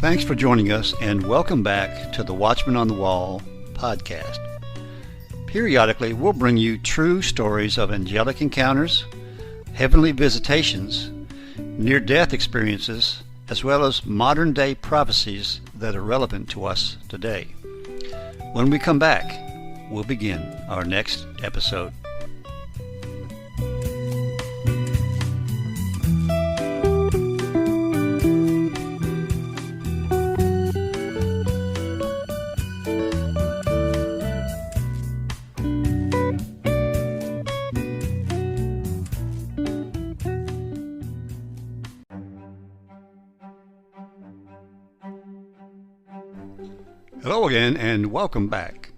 Thanks for joining us, and welcome back to the Watchman on the Wall podcast. Periodically, we'll bring you true stories of angelic encounters, heavenly visitations, near-death experiences, as well as modern-day prophecies that are relevant to us today. When we come back, we'll begin our next episode. Hello again, and welcome back.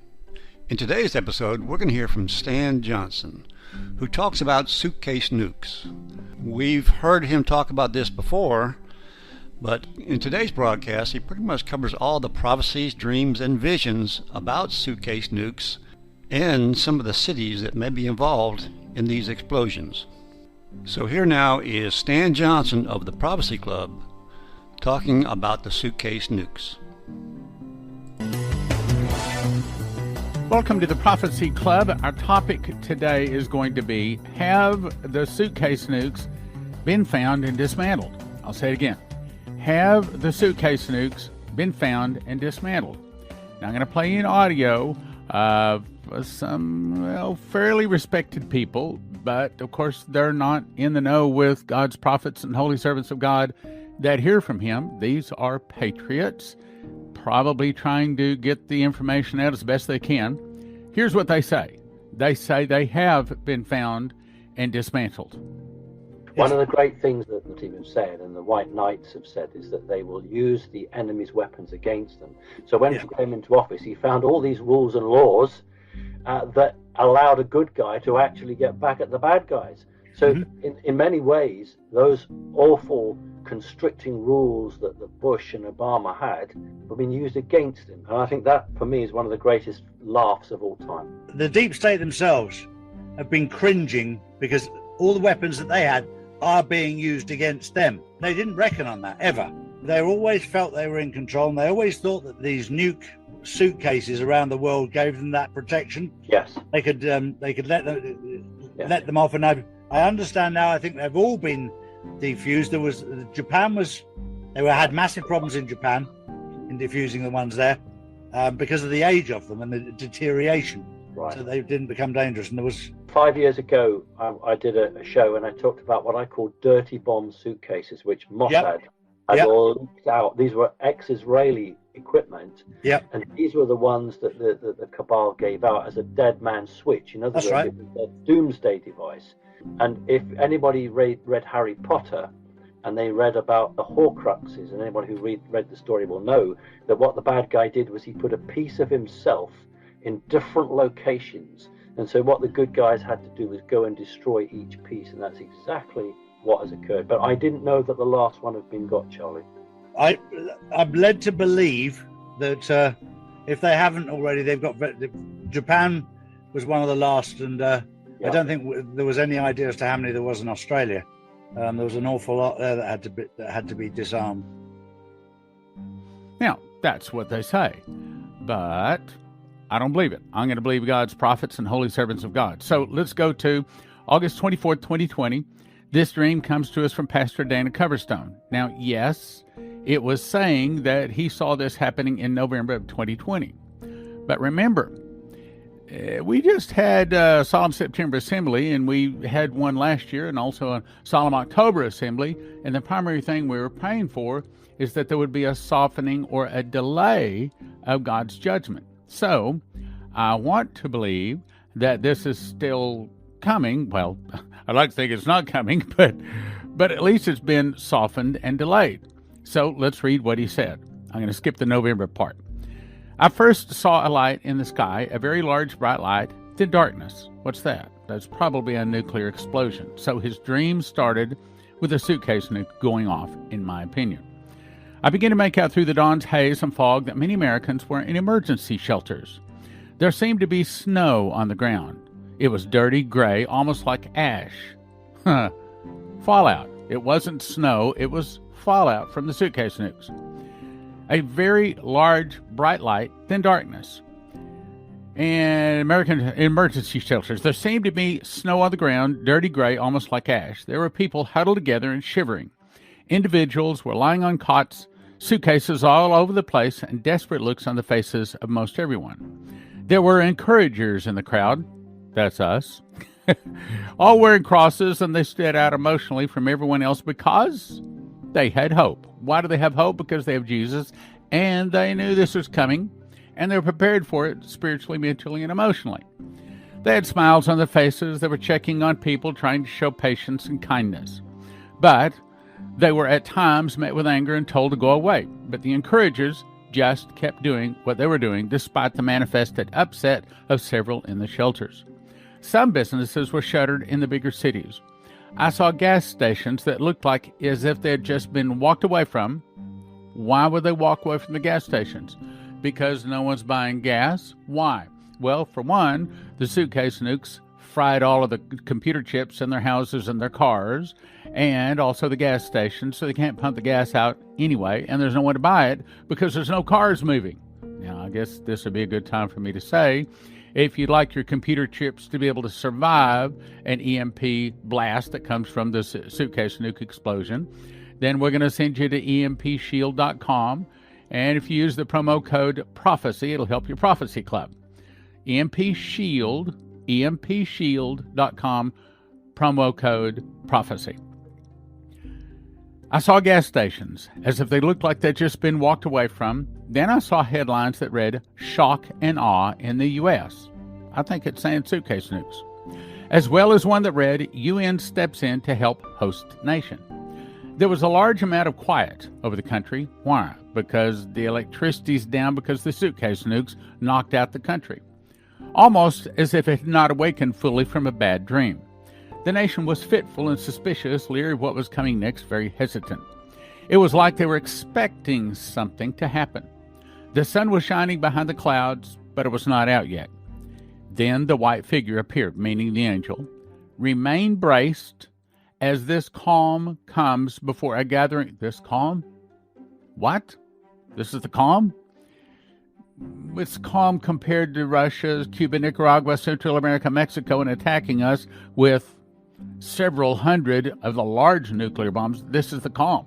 In today's episode, we're going to hear from Stan Johnson, who talks about Suitcase Nukes. We've heard him talk about this before, but in today's broadcast, he pretty much covers all the prophecies, dreams, and visions about Suitcase Nukes and some of the cities that may be involved in these explosions. So here now is Stan Johnson of the Prophecy Club talking about the Suitcase Nukes. Welcome to the Prophecy Club. Our topic today is going to be, have the Suitcase Nukes been found and dismantled? I'll say it again. Have the Suitcase Nukes been found and dismantled? Now I'm going to play you an audio of some fairly respected people, but of course they're not in the know with God's prophets and holy servants of God that hear from him. These are patriots, probably trying to get the information out as best they can. Here's what they say. They say they have been found and dismantled. One of the great things that the team have said, and the White Knights have said, is that they will use the enemy's weapons against them. So when he came into office, he found all these rules and laws that allowed a good guy to actually get back at the bad guys. So in many ways, those awful constricting rules that the Bush and Obama had have been used against him. And I think that, for me, is one of the greatest laughs of all time. The deep state themselves have been cringing because all the weapons that they had are being used against them. They didn't reckon on that, ever. They always felt they were in control, and they always thought that these nuke suitcases around the world gave them that protection. Yes. They could let them off, and I understand now. I think they've all been defused. They had massive problems in Japan in defusing the ones there because of the age of them and the deterioration. Right. So they didn't become dangerous. And there was 5 years ago, I did a show and I talked about what I call dirty bomb suitcases, which Mossad had all leaked out. These were ex-Israeli equipment, and these were the ones that the cabal gave out as a dead man switch. In other words, it was a doomsday device. And if anybody read Harry Potter and they read about the Horcruxes, and anybody who read the story will know that what the bad guy did was he put a piece of himself in different locations. And so what the good guys had to do was go and destroy each piece, and that's exactly what has occurred. But I didn't know that the last one had been got, Charlie. I'm led to believe that if they haven't already, they've got... Japan was one of the last, and I don't think there was any idea as to how many there was in Australia. There was an awful lot there that had to be disarmed. Now, that's what they say, but I don't believe it. I'm going to believe God's prophets and holy servants of God. So let's go to August 24th, 2020. This dream comes to us from Pastor Dana Coverstone. Now, yes, it was saying that he saw this happening in November of 2020. But remember, we just had Solemn September Assembly, and we had one last year, and also a Solemn October Assembly. And the primary thing we were praying for is that there would be a softening or a delay of God's judgment. So I want to believe that this is still coming. Well, I'd like to think it's not coming, but at least it's been softened and delayed. So let's read what he said. I'm going to skip the November part. I first saw a light in the sky, a very large bright light, then darkness. What's that? That's probably a nuclear explosion. So his dream started with a suitcase nuke going off, in my opinion. I began to make out through the dawn's haze and fog that many Americans were in emergency shelters. There seemed to be snow on the ground. It was dirty, gray, almost like ash. Fallout. It wasn't snow, it was fallout from the suitcase nukes. a very large, bright light, then darkness. And American emergency shelters, there seemed to be snow on the ground, dirty gray, almost like ash. There were people huddled together and shivering. Individuals were lying on cots, suitcases all over the place, and desperate looks on the faces of most everyone. There were encouragers in the crowd. That's us. All wearing crosses, and they stood out emotionally from everyone else because they had hope. Why do they have hope? Because they have Jesus, and they knew this was coming, and they were prepared for it spiritually, mentally, and emotionally. They had smiles on their faces. They were checking on people, trying to show patience and kindness. But they were at times met with anger and told to go away. But the encouragers just kept doing what they were doing despite the manifested upset of several in the shelters. Some businesses were shuttered in the bigger cities. I saw gas stations that looked like as if they had just been walked away from. Why would they walk away from the gas stations? Because no one's buying gas? Why? Well, for one, the Suitcase Nukes fried all of the computer chips in their houses and their cars, and also the gas stations, so they can't pump the gas out anyway, and there's no one to buy it because there's no cars moving. Now, I guess this would be a good time for me to say, if you'd like your computer chips to be able to survive an EMP blast that comes from the Suitcase Nuke explosion, then we're going to send you to empshield.com, and if you use the promo code PROPHECY, it'll help your Prophecy Club. empshield.com, promo code PROPHECY. I saw gas stations as if they looked like they'd just been walked away from. Then I saw headlines that read, "Shock and Awe in the U.S." I think it's saying Suitcase Nukes. As well as one that read, "UN steps in to help host nation." There was a large amount of quiet over the country. Why? Because the electricity's down because the Suitcase Nukes knocked out the country. Almost as if it had not awakened fully from a bad dream. The nation was fitful and suspicious, leery of what was coming next, very hesitant. It was like they were expecting something to happen. The sun was shining behind the clouds, but it was not out yet. Then the white figure appeared, meaning the angel. Remain braced as this calm comes before a gathering. This calm? What? This is the calm? It's calm compared to Russia, Cuba, Nicaragua, Central America, Mexico, and attacking us with several hundred of the large nuclear bombs. This is the calm.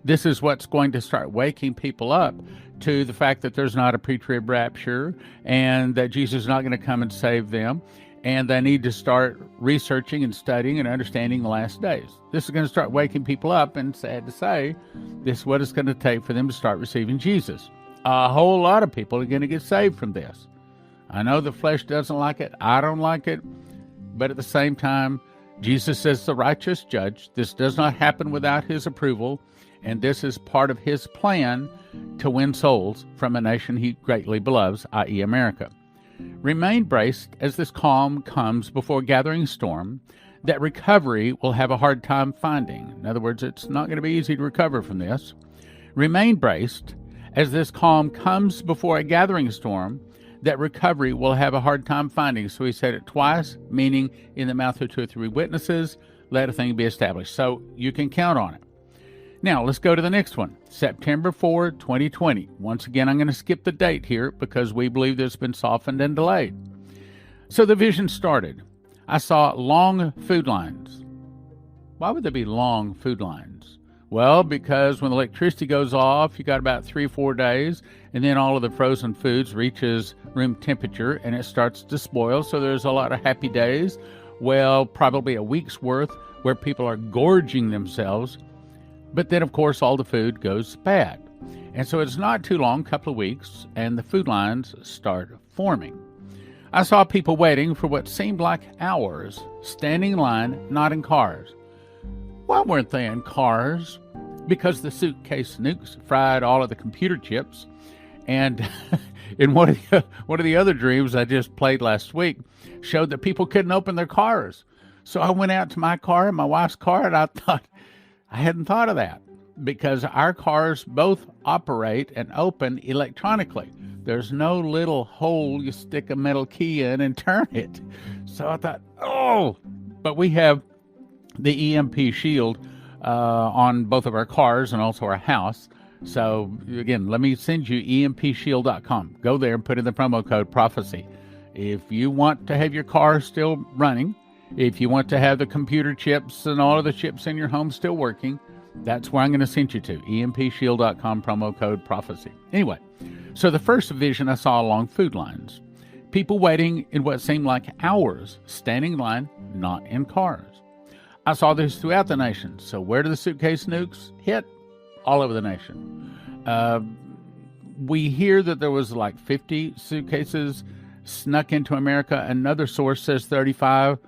This is what's going to start waking people up to the fact that there's not a pre-trib rapture and that Jesus is not going to come and save them, and they need to start researching and studying and understanding the last days. This is going to start waking people up, and sad to say, this is what it's going to take for them to start receiving Jesus. A whole lot of people are going to get saved from this. I know the flesh doesn't like it. I don't like it. But at the same time, Jesus says the righteous judge. This does not happen without his approval, and this is part of his plan to win souls from a nation he greatly beloves, i.e. America. Remain braced as this calm comes before a gathering storm that recovery will have a hard time finding. In other words, it's not going to be easy to recover from this. Remain braced as this calm comes before a gathering storm that recovery will have a hard time finding. So he said it twice, meaning in the mouth of 2 or 3 witnesses, let a thing be established. So you can count on it. Now, let's go to the next one. September 4, 2020. Once again, I'm going to skip the date here because we believe that it's been softened and delayed. So the vision started. I saw long food lines. Why would there be long food lines? Well, because when electricity goes off, you got about 3 or 4 days, and then all of the frozen foods reaches room temperature and it starts to spoil. So there's a lot of happy days. Well, probably a week's worth where people are gorging themselves. But then, of course, all the food goes bad. And so it's not too long, a couple of weeks, and the food lines start forming. I saw people waiting for what seemed like hours, standing in line, not in cars. Why weren't they in cars? Because the Suitcase Nukes fried all of the computer chips. And in one of the other dreams I just played last week showed that people couldn't open their cars. So I went out to my car and my wife's car, and I hadn't thought of that, because our cars both operate and open electronically. There's no little hole you stick a metal key in and turn it. So I thought, but we have the EMP shield on both of our cars and also our house. So again, let me send you empshield.com. Go there and put in the promo code prophecy. If you want to have your car still running, if you want to have the computer chips and all of the chips in your home still working, that's where I'm going to send you to, empshield.com, promo code prophecy. Anyway, so the first vision I saw along food lines. People waiting in what seemed like hours, standing in line, not in cars. I saw this throughout the nation. So where do the suitcase nukes hit? All over the nation. We hear that there was like 50 suitcases snuck into America. Another source says 35.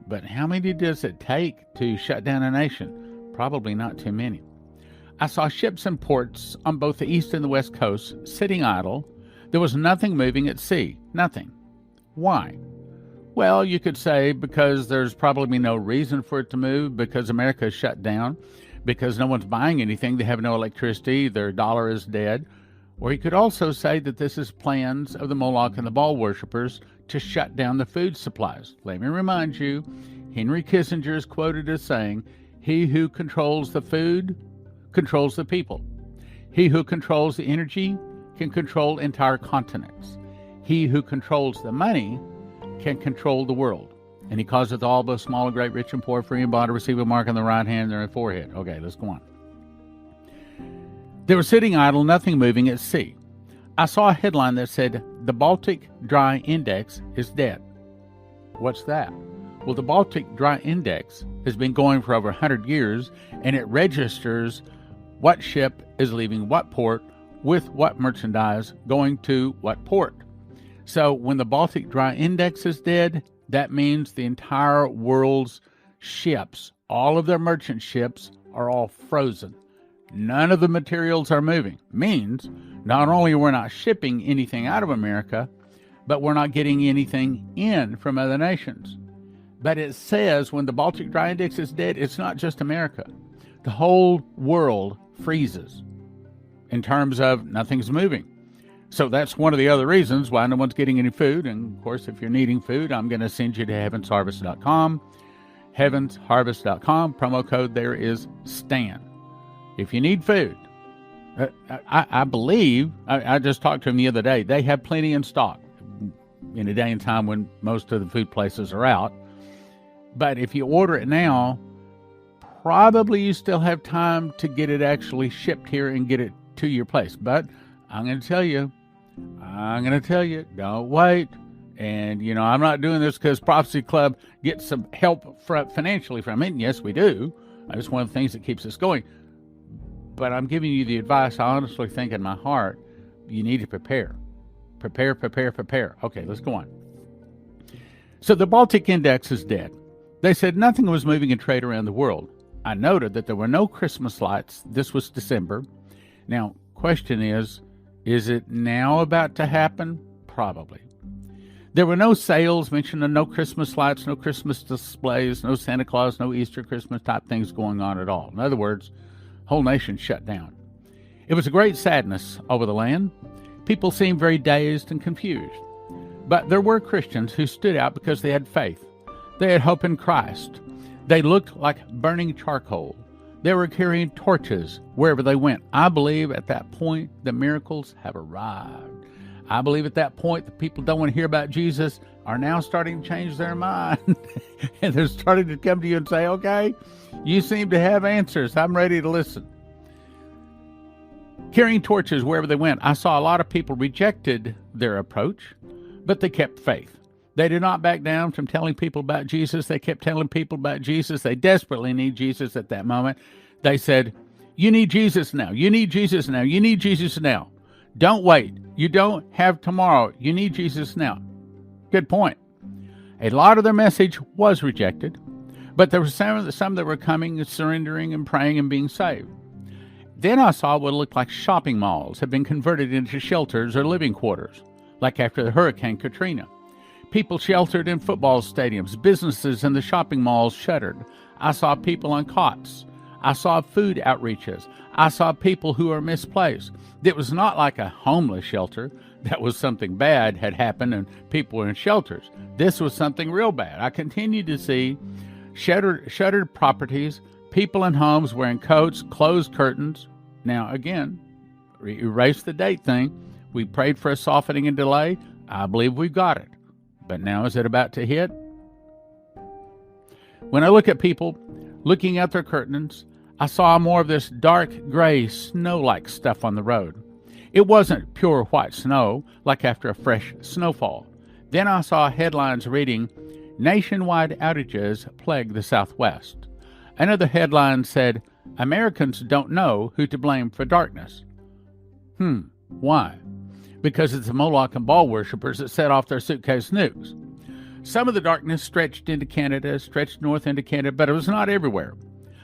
But how many does it take to shut down a nation? Probably not too many. I saw ships and ports on both the east and the west coast sitting idle. There was nothing moving at sea. Nothing. Why? Well, you could say because there's probably no reason for it to move, because America is shut down, because no one's buying anything. They have no electricity. Their dollar is dead. Or you could also say that this is plans of the Moloch and the Baal worshippers to shut down the food supplies. Let me remind you, Henry Kissinger is quoted as saying, "He who controls the food controls the people. He who controls the energy can control entire continents. He who controls the money can control the world. And he causeth all, both small and great, rich and poor, free and bond, to receive a mark on the right hand and their forehead." Okay, let's go on. They were sitting idle, nothing moving at sea. I saw a headline that said, "The Baltic Dry Index is dead." What's that? Well, the Baltic Dry Index has been going for over 100 years, and it registers what ship is leaving what port with what merchandise going to what port. So when the Baltic Dry Index is dead, that means the entire world's ships, all of their merchant ships, are all frozen. None of the materials are moving. Means not only we're not shipping anything out of America, but we're not getting anything in from other nations. But it says when the Baltic Dry Index is dead, it's not just America. The whole world freezes in terms of nothing's moving. So that's one of the other reasons why no one's getting any food. And of course, if you're needing food, I'm going to send you to heavensharvest.com. Heavensharvest.com. Promo code there is STAN. If you need food, I believe, I just talked to them the other day, they have plenty in stock in a day and time when most of the food places are out. But if you order it now, probably you still have time to get it actually shipped here and get it to your place. But I'm going to tell you, don't wait. And, you know, I'm not doing this because Prophecy Club gets some help financially from it. And yes, we do. It's one of the things that keeps us going. But I'm giving you the advice I honestly think in my heart, you need to prepare. Prepare. Okay, let's go on. So the Baltic Index is dead. They said nothing was moving in trade around the world. I noted that there were no Christmas lights. This was December. Now, question is it now about to happen? Probably. There were no sales mentioned, no Christmas lights, no Christmas displays, no Santa Claus, no Easter, Christmas type things going on at all. In other words, whole nation shut down. It was a great sadness over the land. People seemed very dazed and confused. But there were Christians who stood out because they had faith. They had hope in Christ. They looked like burning charcoal. They were carrying torches wherever they went. I believe at that point the miracles have arrived. I believe at that point the people don't want to hear about Jesus are now starting to change their mind. And they're starting to come to you and say, okay, you seem to have answers. I'm ready to listen. Carrying torches wherever they went. I saw a lot of people rejected their approach, but they kept faith. They did not back down from telling people about Jesus. They kept telling people about Jesus. They desperately need Jesus at that moment. They said, you need Jesus now. You need Jesus now. You need Jesus now. Don't wait. You don't have tomorrow. You need Jesus now. Good point. A lot of their message was rejected, but there were some that were coming and surrendering and praying and being saved. Then I saw what looked like shopping malls had been converted into shelters or living quarters, like after the Hurricane Katrina. People sheltered in football stadiums. Businesses in the shopping malls shuttered. I saw people on cots. I saw food outreaches. I saw people who are misplaced. It was not like a homeless shelter. That was something bad had happened and people were in shelters. This was something real bad. I continued to see shuttered properties, people in homes wearing coats, closed curtains, Now, again, erase the date thing. We prayed for a softening and delay. I believe we've got it. But now is it about to hit? When I look at people looking out their curtains, I saw more of this dark gray snow-like stuff on the road. It wasn't pure white snow like after a fresh snowfall. Then I saw headlines reading, "Nationwide outages plague the Southwest." Another headline said, "Americans don't know who to blame for darkness." Why? Because it's the Moloch and Baal worshippers that set off their suitcase nukes. Some of the darkness stretched into Canada, stretched north into Canada, but it was not everywhere.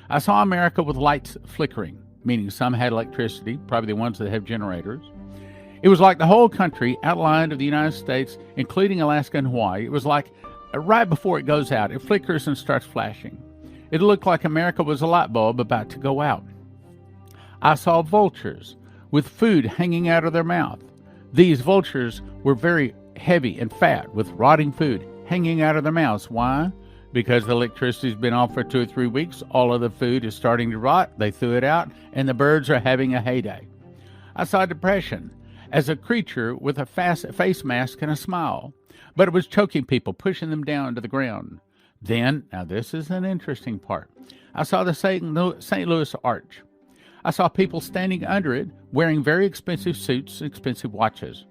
I saw America with lights flickering, meaning some had electricity, probably the ones that have generators. It was like the whole country outlined of the United States, including Alaska and Hawaii. It was like right before it goes out, it flickers and starts flashing. It looked like America was a light bulb about to go out. I saw vultures with food hanging out of their mouth. These vultures were very heavy and fat with rotting food hanging out of their mouths. Why? Because the electricity's been off for 2 or 3 weeks. All of the food is starting to rot. They threw it out, and the birds are having a heyday. I saw depression as a creature with a face mask and a smile, but it was choking people, pushing them down to the ground. Then, now this is an interesting part, I saw the St. Louis Arch. I saw people standing under it, wearing very expensive suits and expensive watches.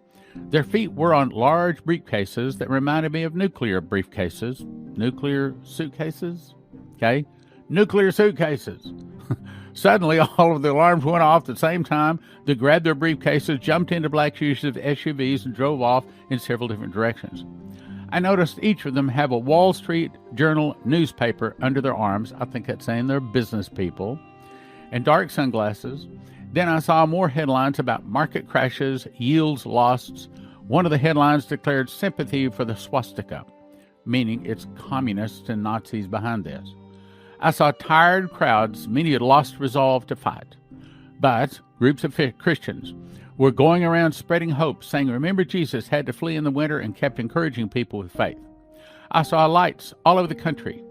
Their feet were on large briefcases that reminded me of nuclear briefcases. Nuclear suitcases? Okay? Nuclear suitcases. Suddenly, all of the alarms went off at the same time. They grabbed their briefcases, jumped into black SUVs, and drove off in several different directions. I noticed each of them have a Wall Street Journal newspaper under their arms. I think that's saying they're business people. And dark sunglasses. Then I saw more headlines about market crashes, yields lost. One of the headlines declared sympathy for the swastika, meaning it's communists and Nazis behind this. I saw tired crowds, many had lost resolve to fight. But groups of Christians were going around spreading hope, saying, "Remember Jesus had to flee in the winter," and kept encouraging people with faith. I saw lights all over the country,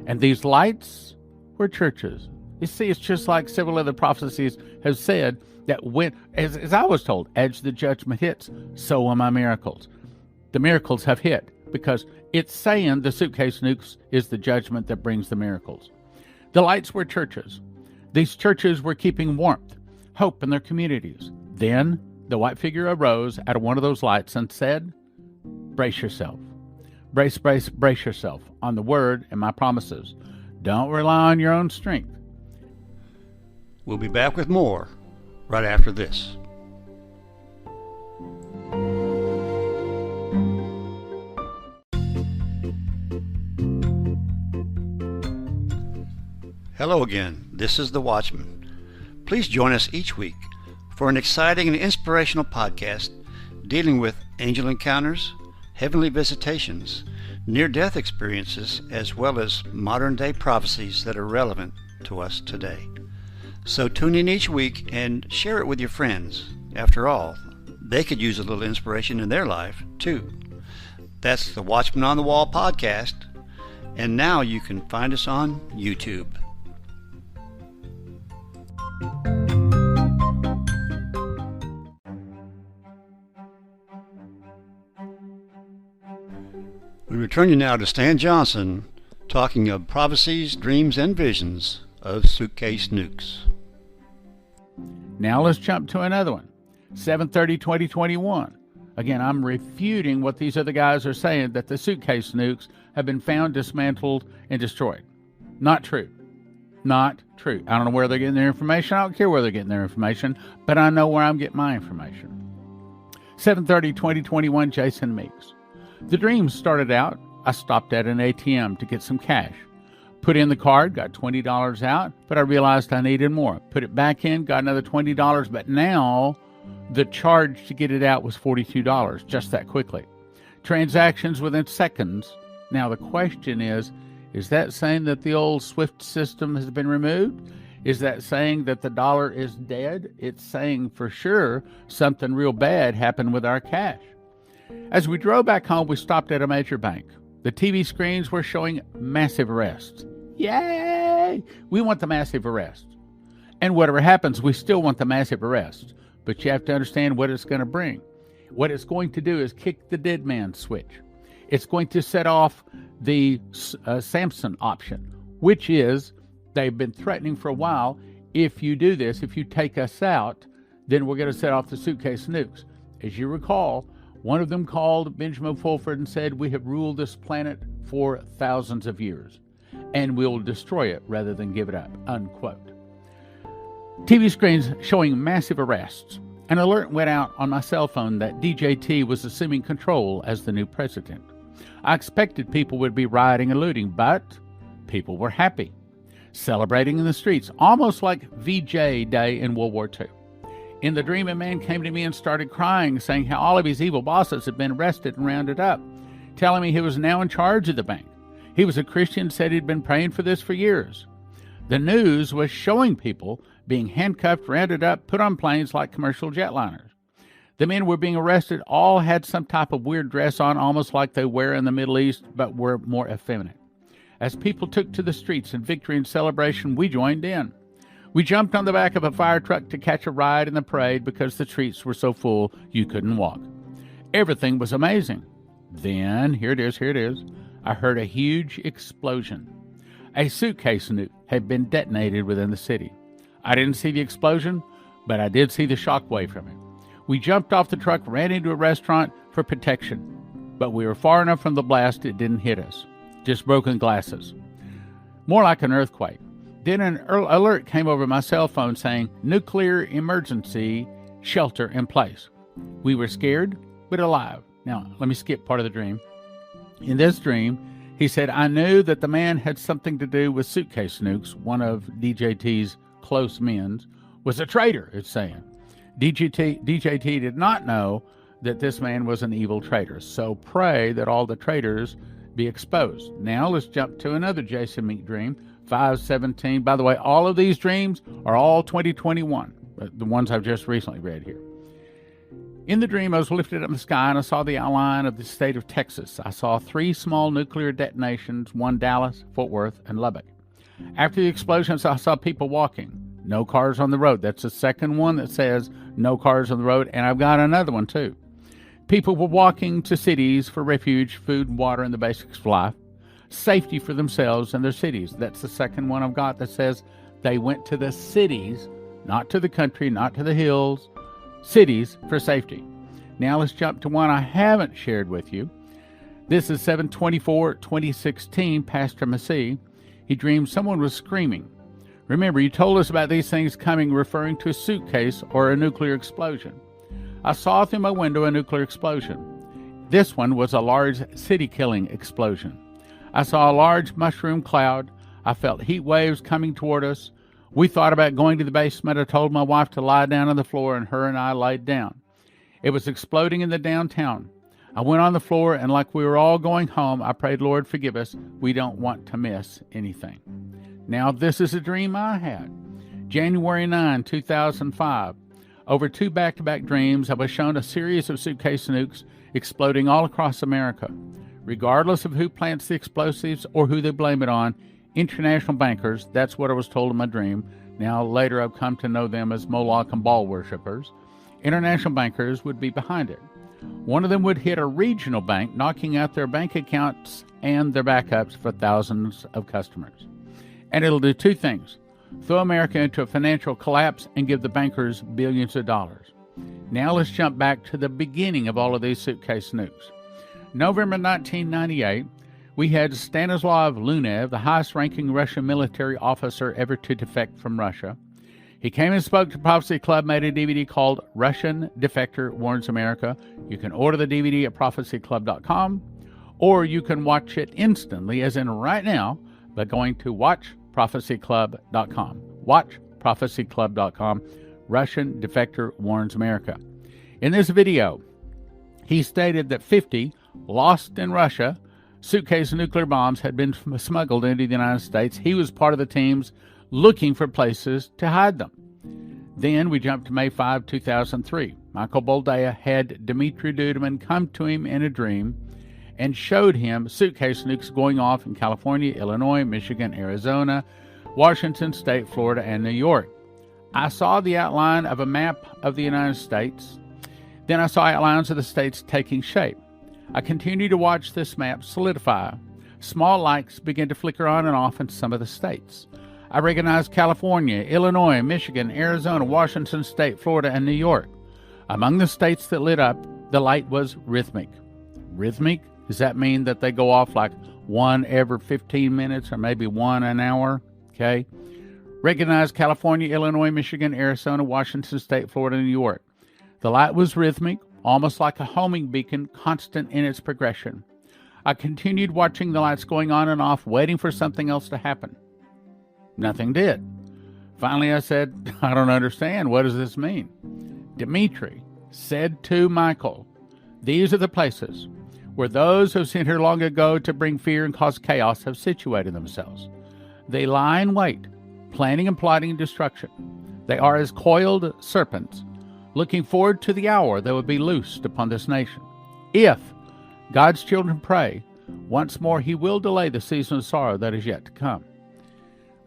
and these lights were churches. You see, it's just like several other prophecies have said that when, as I was told, as the judgment hits, so will my miracles. The miracles have hit because it's saying the suitcase nukes is the judgment that brings the miracles. The lights were churches. These churches were keeping warmth, hope in their communities. Then the white figure arose out of one of those lights and said, "Brace yourself. Brace yourself on the word and my promises. Don't rely on your own strength." We'll be back with more right after this. Hello again. This is The Watchman. Please join us each week for an exciting and inspirational podcast dealing with angel encounters, heavenly visitations, near-death experiences, as well as modern-day prophecies that are relevant to us today. So tune in each week and share it with your friends. After all, they could use a little inspiration in their life, too. That's the Watchman on the Wall podcast, and now you can find us on YouTube. We return you now to Stan Johnson talking of prophecies, dreams, and visions of Suitcase Nukes. Now let's jump to another one. 7/30/2021. Again, I'm refuting what these other guys are saying, that the suitcase nukes have been found, dismantled, and destroyed. Not true. Not true. I don't know where they're getting their information. I don't care where they're getting their information, but I know where I'm getting my information. 7/30/2021, Jason Meeks. The dream started out, I stopped at an ATM to get some cash. Put in the card, got $20 out, but I realized I needed more. Put it back in, got another $20, but now the charge to get it out was $42, just that quickly. Transactions within seconds. Now the question is that saying that the old SWIFT system has been removed? Is that saying that the dollar is dead? It's saying for sure something real bad happened with our cash. As we drove back home, we stopped at a major bank. The TV screens were showing massive arrests. Yay! We want the massive arrests. And whatever happens, we still want the massive arrest. But you have to understand what it's going to bring. What it's going to do is kick the dead man switch. It's going to set off the Samson option, which is they've been threatening for a while. If you do this, if you take us out, then we're going to set off the suitcase nukes. As you recall, one of them called Benjamin Fulford and said, we have ruled this planet for thousands of years, and we'll destroy it rather than give it up, unquote. TV screens showing massive arrests. An alert went out on my cell phone that DJT was assuming control as the new president. I expected people would be rioting and looting, but people were happy, celebrating in the streets, almost like VJ Day in World War II. In the dream, a man came to me and started crying, saying how all of his evil bosses had been arrested and rounded up, telling me he was now in charge of the bank. He was a Christian, said he'd been praying for this for years. The news was showing people being handcuffed, rounded up, put on planes like commercial jetliners. The men were being arrested, all had some type of weird dress on, almost like they wear in the Middle East, but were more effeminate. As people took to the streets in victory and celebration, we joined in. We jumped on the back of a fire truck to catch a ride in the parade because the streets were so full you couldn't walk. Everything was amazing. Then, here it is, I heard a huge explosion. A suitcase nuke had been detonated within the city. I didn't see the explosion, but I did see the shockwave from it. We jumped off the truck, ran into a restaurant for protection, but we were far enough from the blast it didn't hit us. Just broken glasses. More like an earthquake. Then an alert came over my cell phone saying, nuclear emergency shelter in place. We were scared, but alive. Now, let me skip part of the dream. In this dream, he said, I knew that the man had something to do with suitcase nukes. One of DJT's close men was a traitor, it's saying. DJT did not know that this man was an evil traitor. So pray that all the traitors be exposed. Now let's jump to another Jason Meek dream. 5:17. By the way, all of these dreams are all 2021, the ones I've just recently read here. In the dream, I was lifted up in the sky and I saw the outline of the state of Texas. I saw 3 small nuclear detonations, one Dallas, Fort Worth, and Lubbock. After the explosions, I saw people walking. No cars on the road. That's the second one that says no cars on the road, and I've got another one too. People were walking to cities for refuge, food, and water, and the basics of life. Safety for themselves and their cities. That's the second one I've got that says they went to the cities, not to the country, not to the hills, cities for safety. Now let's jump to one I haven't shared with you. This is 7/24/2016, Pastor Massey. He dreamed someone was screaming. Remember, you told us about these things coming, referring to a suitcase or a nuclear explosion. I saw through my window a nuclear explosion. This one was a large city-killing explosion. I saw a large mushroom cloud. I felt heat waves coming toward us. We thought about going to the basement. I told my wife to lie down on the floor, and her and I laid down. It was exploding in the downtown. I went on the floor, and like we were all going home, I prayed, Lord, forgive us. We don't want to miss anything. Now, this is a dream I had. January 9, 2005. Over 2 back-to-back dreams, I was shown a series of suitcase nukes exploding all across America. Regardless of who plants the explosives or who they blame it on, international bankers, that's what I was told in my dream. Now, later I've come to know them as Moloch and Baal worshippers. International bankers would be behind it. One of them would hit a regional bank, knocking out their bank accounts and their backups for thousands of customers. And it'll do 2 things. Throw America into a financial collapse and give the bankers billions of dollars. Now let's jump back to the beginning of all of these suitcase nukes. November 1998, we had Stanislav Lunev, the highest-ranking Russian military officer ever to defect from Russia. He came and spoke to Prophecy Club, made a DVD called Russian Defector Warns America. You can order the DVD at prophecyclub.com, or you can watch it instantly, as in right now, by going to watchprophecyclub.com. Watchprophecyclub.com. Russian Defector Warns America. In this video, he stated that 50 lost in Russia suitcase nuclear bombs had been smuggled into the United States. He was part of the teams looking for places to hide them. Then we jumped to May 5, 2003. Michael Boldea had Dmitry Duduman come to him in a dream and showed him suitcase nukes going off in California, Illinois, Michigan, Arizona, Washington State, Florida, and New York. I saw the outline of a map of the United States. Then I saw outlines of the states taking shape. I continued to watch this map solidify. Small lights began to flicker on and off in some of the states. I recognized California, Illinois, Michigan, Arizona, Washington State, Florida, and New York. Among the states that lit up, the light was rhythmic. Rhythmic? Does that mean that they go off like one every 15 minutes or maybe one an hour? Okay. Recognized California, Illinois, Michigan, Arizona, Washington State, Florida, and New York. The light was rhythmic, almost like a homing beacon, constant in its progression. I continued watching the lights going on and off, waiting for something else to happen. Nothing did. Finally, I said, I don't understand. What does this mean? Dimitri said to Michael, these are the places where those who sent here long ago to bring fear and cause chaos have situated themselves. They lie in wait, planning and plotting destruction. They are as coiled serpents, looking forward to the hour that would be loosed upon this nation. If God's children pray, once more he will delay the season of sorrow that is yet to come.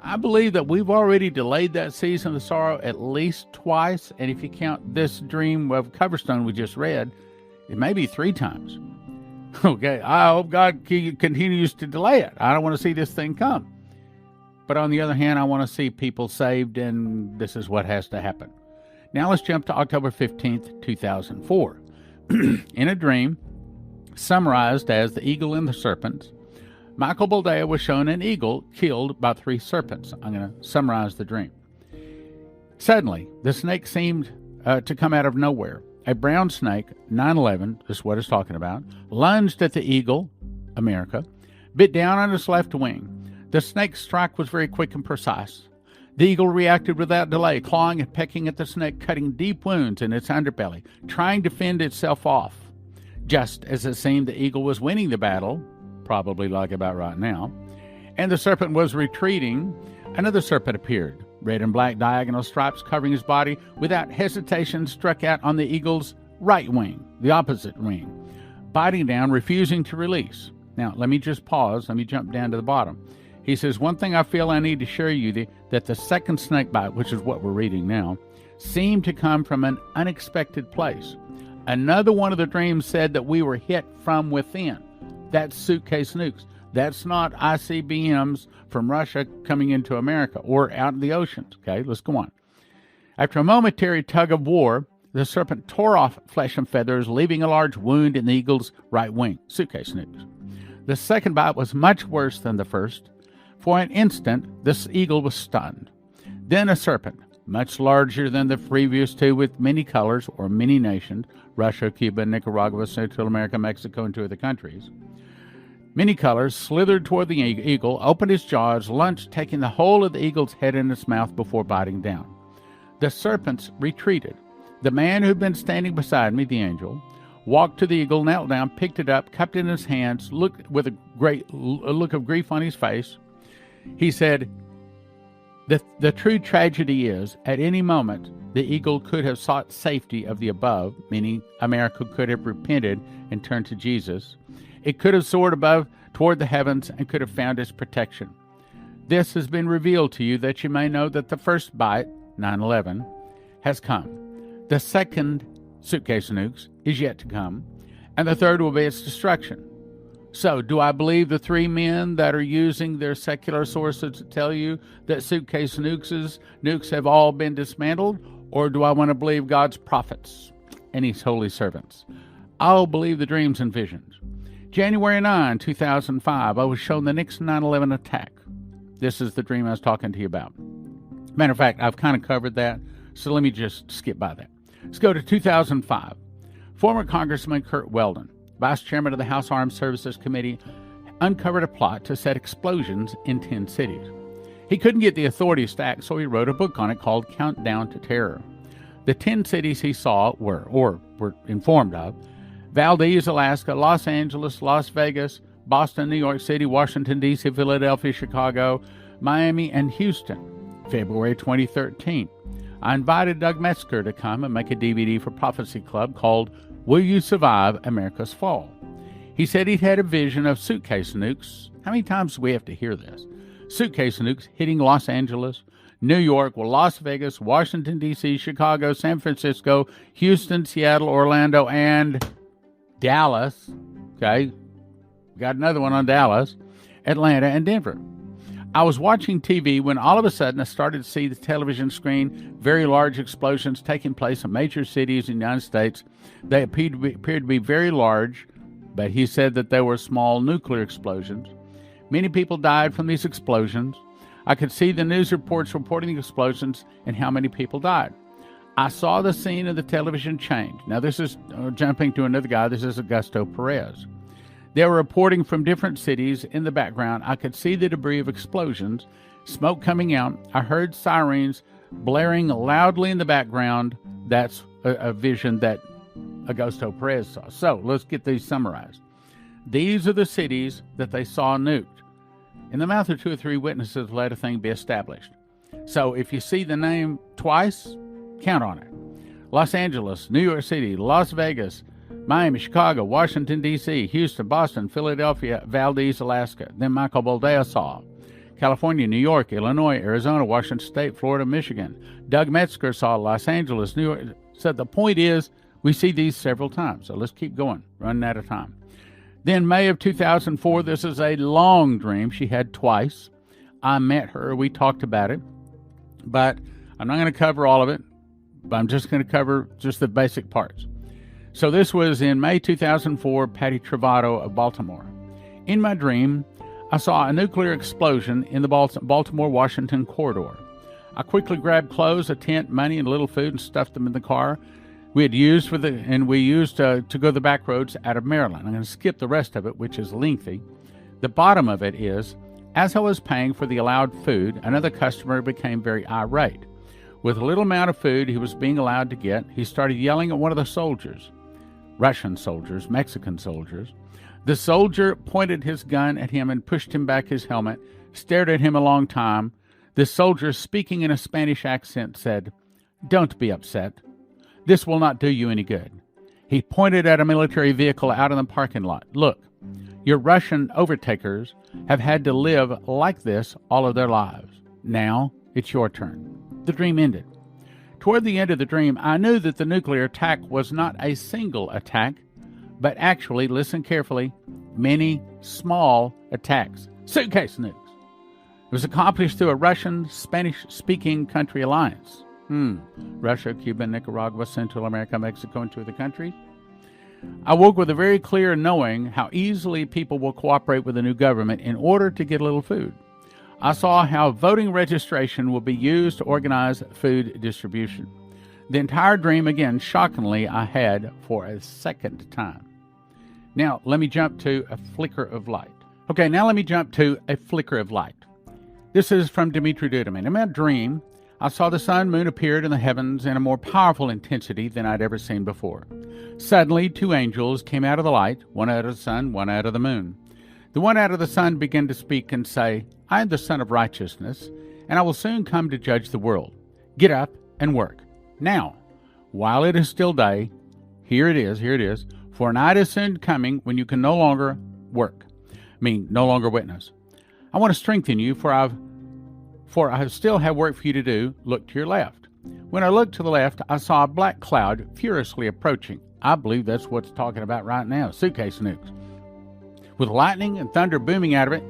I believe that we've already delayed that season of sorrow at least twice, and if you count this dream of Coverstone we just read, it may be 3 times. Okay, I hope God continues to delay it. I don't want to see this thing come. But on the other hand, I want to see people saved, and this is what has to happen. Now let's jump to October 15th, 2004. In a dream, summarized as the eagle and the serpents, Michael Boldea was shown an eagle killed by 3 serpents. I'm going to summarize the dream. Suddenly, the snake seemed to come out of nowhere. A brown snake, 9/11, this is what it's talking about, lunged at the eagle, America, bit down on its left wing. The snake's strike was very quick and precise. The eagle reacted without delay, clawing and pecking at the snake, cutting deep wounds in its underbelly, trying to fend itself off. Just as it seemed the eagle was winning the battle, probably like about right now, and the serpent was retreating, another serpent appeared. Red and black diagonal stripes covering his body, without hesitation struck out on the eagle's right wing, the opposite wing, biting down, refusing to release. Now, let me just pause. Let me jump down to the bottom. He says, one thing I feel I need to show you, that the second snake bite, which is what we're reading now, seemed to come from an unexpected place. Another one of the dreams said that we were hit from within. That's Suitcase Nukes. That's not ICBMs from Russia coming into America or out in the oceans. Okay, let's go on. After a momentary tug of war, the serpent tore off flesh and feathers, leaving a large wound in the eagle's right wing. Suitcase Nukes. The second bite was much worse than the first. For an instant, this eagle was stunned. Then a serpent, much larger than the previous 2 with many colors or many nations, Russia, Cuba, Nicaragua, Central America, Mexico, and 2 other countries. Many colors, slithered toward the eagle, opened its jaws, lunged, taking the whole of the eagle's head in its mouth before biting down. The serpents retreated. The man who'd been standing beside me, the angel, walked to the eagle, knelt down, picked it up, cupped it in his hands, looked with a look of grief on his face. He said, the true tragedy is, at any moment, the eagle could have sought safety of the above, meaning America could have repented and turned to Jesus. It could have soared above toward the heavens and could have found its protection. This has been revealed to you that you may know that the first bite, 9/11, has come. The second, Suitcase Nukes, is yet to come, and the third will be its destruction. So, do I believe the 3 men that are using their secular sources to tell you that Suitcase nukes have all been dismantled, or do I want to believe God's prophets and his holy servants? I'll believe the dreams and visions. January 9, 2005, I was shown the next 9/11 attack. This is the dream I was talking to you about. Matter of fact, I've kind of covered that, so let me just skip by that. Let's go to 2005. Former Congressman Kurt Weldon, Vice Chairman of the House Armed Services Committee, uncovered a plot to set explosions in 10 cities. He couldn't get the authorities to act, so he wrote a book on it called Countdown to Terror. The 10 cities he saw were informed of: Valdez, Alaska, Los Angeles, Las Vegas, Boston, New York City, Washington, D.C., Philadelphia, Chicago, Miami, and Houston. February 2013. I invited Doug Metzger to come and make a DVD for Prophecy Club called Will You Survive America's Fall? He said he'd had a vision of Suitcase Nukes. How many times do we have to hear this? Suitcase Nukes hitting Los Angeles, New York, Las Vegas, Washington, D.C., Chicago, San Francisco, Houston, Seattle, Orlando, and Dallas. Okay, got another one on Dallas, Atlanta, and Denver. I was watching TV when all of a sudden I started to see the television screen, very large explosions taking place in major cities in the United States. They appeared to be very large, but he said that they were small nuclear explosions. Many people died from these explosions. I could see the news reports reporting the explosions and how many people died. I saw the scene of the television change. Now this is jumping to another guy. This is Augusto Perez. They were reporting from different cities in the background. I could see the debris of explosions, smoke coming out. I heard sirens blaring loudly in the background. That's a vision that Augusto Perez saw. So let's get these summarized. These are the cities that they saw nuked. In the mouth of 2 or 3 witnesses, let a thing be established. So if you see the name twice, count on it. Los Angeles, New York City, Las Vegas, Miami, Chicago, Washington, D.C., Houston, Boston, Philadelphia, Valdez, Alaska. Then Michael Boldea saw California, New York, Illinois, Arizona, Washington State, Florida, Michigan. Doug Metzger saw Los Angeles, New York. So the point is, we see these several times. So let's keep going, running out of time. Then May of 2004, this is a long dream she had twice. I met her. We talked about it. But I'm not going to cover all of it. But I'm just going to cover just the basic parts. So this was in May 2004, Patty Travato of Baltimore. In my dream, I saw a nuclear explosion in the Baltimore-Washington corridor. I quickly grabbed clothes, a tent, money, and a little food and stuffed them in the car we had used to go the back roads out of Maryland. I'm going to skip the rest of it, which is lengthy. The bottom of it is, as I was paying for the allowed food, another customer became very irate. With a little amount of food he was being allowed to get, he started yelling at one of the soldiers. Russian soldiers, Mexican soldiers. The soldier pointed his gun at him and pushed him back his helmet, stared at him a long time. The soldier, speaking in a Spanish accent, said, "Don't be upset. This will not do you any good." He pointed at a military vehicle out in the parking lot. "Look, your Russian overtakers have had to live like this all of their lives. Now it's your turn." The dream ended. Toward the end of the dream, I knew that the nuclear attack was not a single attack, but actually, listen carefully, many small attacks. Suitcase nukes. It was accomplished through a Russian, Spanish-speaking country alliance. Russia, Cuba, Nicaragua, Central America, Mexico, and 2 other countries. I woke with a very clear knowing how easily people will cooperate with the new government in order to get a little food. I saw how voting registration will be used to organize food distribution. The entire dream, again, shockingly, I had for a second time. Now, let me jump to a flicker of light. Okay, now let me jump to a flicker of light. This is from Dimitri Duduman. In my dream, I saw the sun, moon appeared in the heavens in a more powerful intensity than I'd ever seen before. Suddenly, 2 angels came out of the light, one out of the sun, one out of the moon. The one out of the sun began to speak and say, "I am the Son of Righteousness, and I will soon come to judge the world. Get up and work. Now, while it is still day, here it is, for night is soon coming when you can no longer work." No longer witness. "I want to strengthen you, for I still have work for you to do. Look to your left." When I looked to the left, I saw a black cloud furiously approaching. I believe that's what's talking about right now, suitcase nukes. With lightning and thunder booming out of it,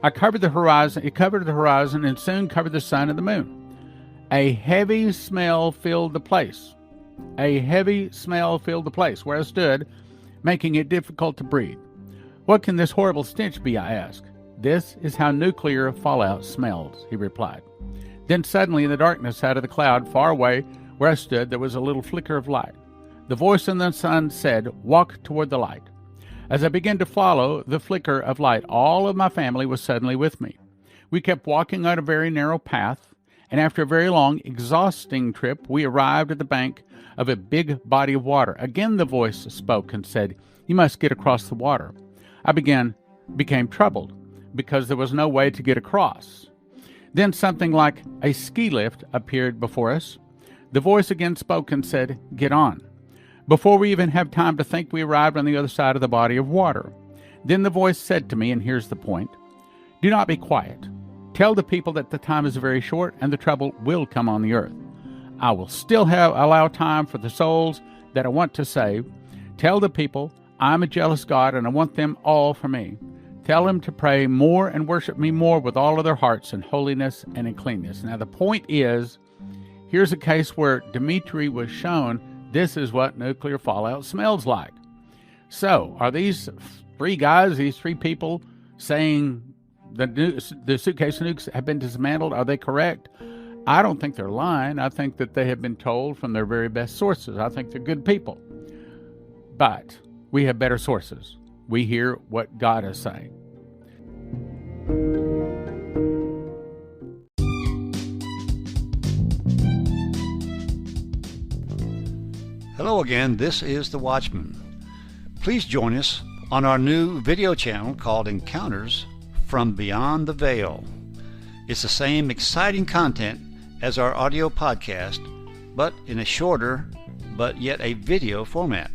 it covered the horizon and soon covered the sun and the moon. A heavy smell filled the place. Where I stood, making it difficult to breathe. "What can this horrible stench be?" I asked. "This is how nuclear fallout smells," he replied. Then suddenly in the darkness out of the cloud, far away where I stood, there was a little flicker of light. The voice in the sun said, "Walk toward the light." As I began to follow the flicker of light, all of my family was suddenly with me. We kept walking on a very narrow path, and after a very long, exhausting trip, we arrived at the bank of a big body of water. Again the voice spoke and said, "You must get across the water." I became troubled, because there was no way to get across. Then something like a ski lift appeared before us. The voice again spoke and said, "Get on." Before we even had time to think, we arrived on the other side of the body of water. Then the voice said to me, and here's the point, "Do not be quiet. Tell the people that the time is very short and the trouble will come on the earth. I will still allow time for the souls that I want to save. Tell the people I'm a jealous God and I want them all for me. Tell them to pray more and worship me more with all of their hearts in holiness and in cleanness. Now the point is, here's a case where Dmitri was shown this is what nuclear fallout smells like. So are these three guys, these three people saying the suitcase nukes have been dismantled? Are they correct? I don't think they're lying. I think that they have been told from their very best sources. I think they're good people. But we have better sources. We hear what God is saying. Hello again, this is The Watchman. Please join us on our new video channel called Encounters from Beyond the Veil. It's the same exciting content as our audio podcast, but in a shorter, but yet a video format.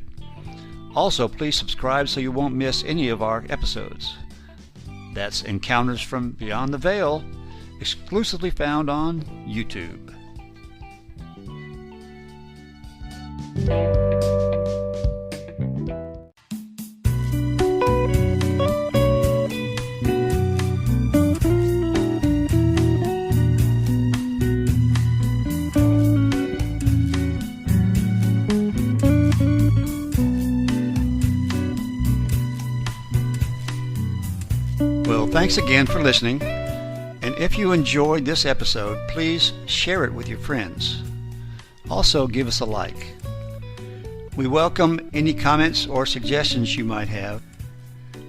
Also, please subscribe so you won't miss any of our episodes. That's Encounters from Beyond the Veil, exclusively found on YouTube. Well, thanks again for listening, and if you enjoyed this episode, please share it with your friends. Also, give us a like. We welcome any comments or suggestions you might have.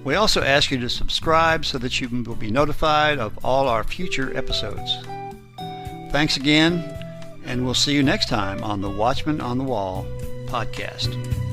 We also ask you to subscribe so that you will be notified of all our future episodes. Thanks again, and we'll see you next time on the Watchman on the Wall podcast.